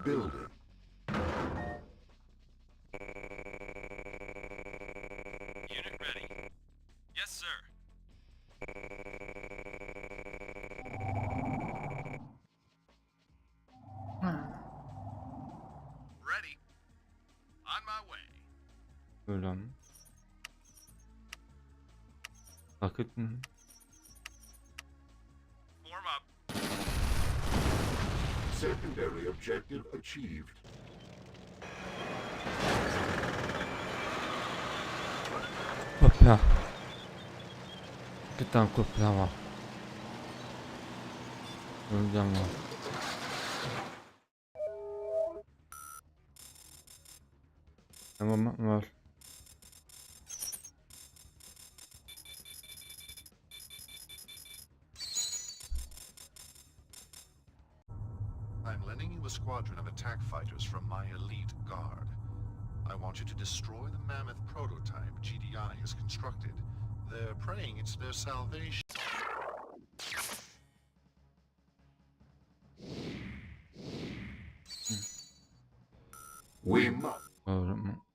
Building. Unit ready. Yes, sir. Ready. On my way. Böyle. Vakit mi? Form up. Secondary objective achieved. Kopya. İki tane kopya var. Öleceğim var. Tamam var. I'm lending you a squadron of attack fighters from my elite guard. I want you to destroy the mammoth prototype GDI has constructed. They're praying it's their salvation. We must. Doğru mu?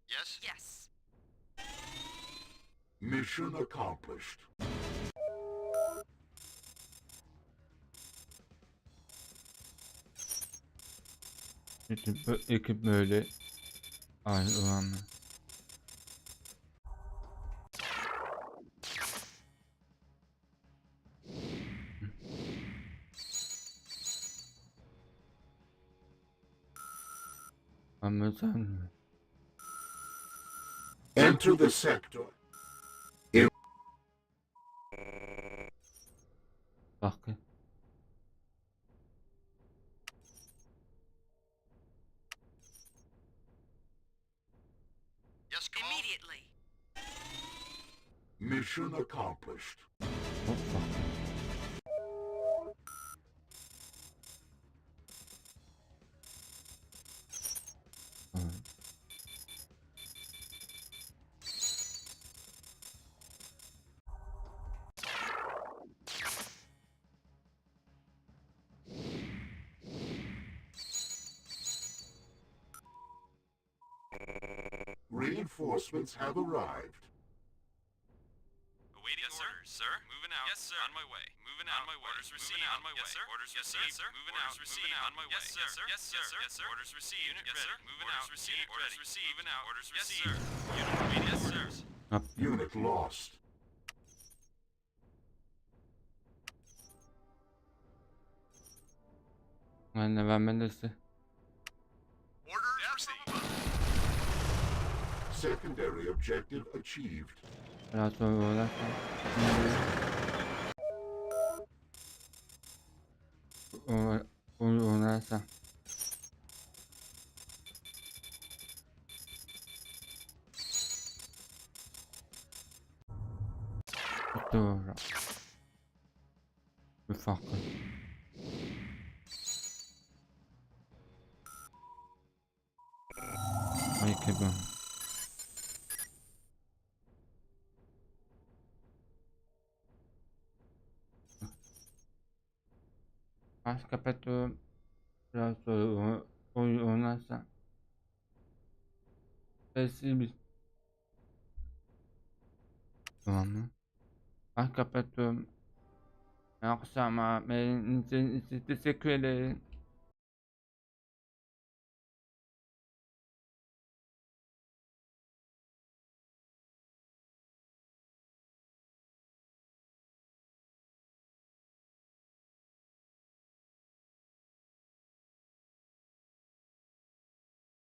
Yes? Yes. Mission accomplished. Ekip böyle aynı olanlar. Ama sen Enter the sector. bak. Yes, call. Immediately. Mission accomplished. Hop bak. Reinforcements have arrived. Awaiting orders, sir. Moving out. Yes, sir. On my way. Moving out. On my way. Orders received. On my way. Yes, sir. Orders received. Yes, sir. Moving out. Received. On my way. Yes, sir. Yes, sir. Yes, sir. Orders received. Unit ready. Moving out. Received. Orders received. Moving out. Orders received. Unit ready. Yes, sir. Yap. Unit lost. Ben de size. Orders received. Secondary objective achieved. Biraz sonra uğraşsam. Uğraşsam. Doğru. Bir farkı. Ayakkabı. Aç kapatıyorum. Biraz sonra oyun oynarsan. Sessiz bir. Tamam mı? Aç kapatıyorum. Akşama benim için teşekkür ederim.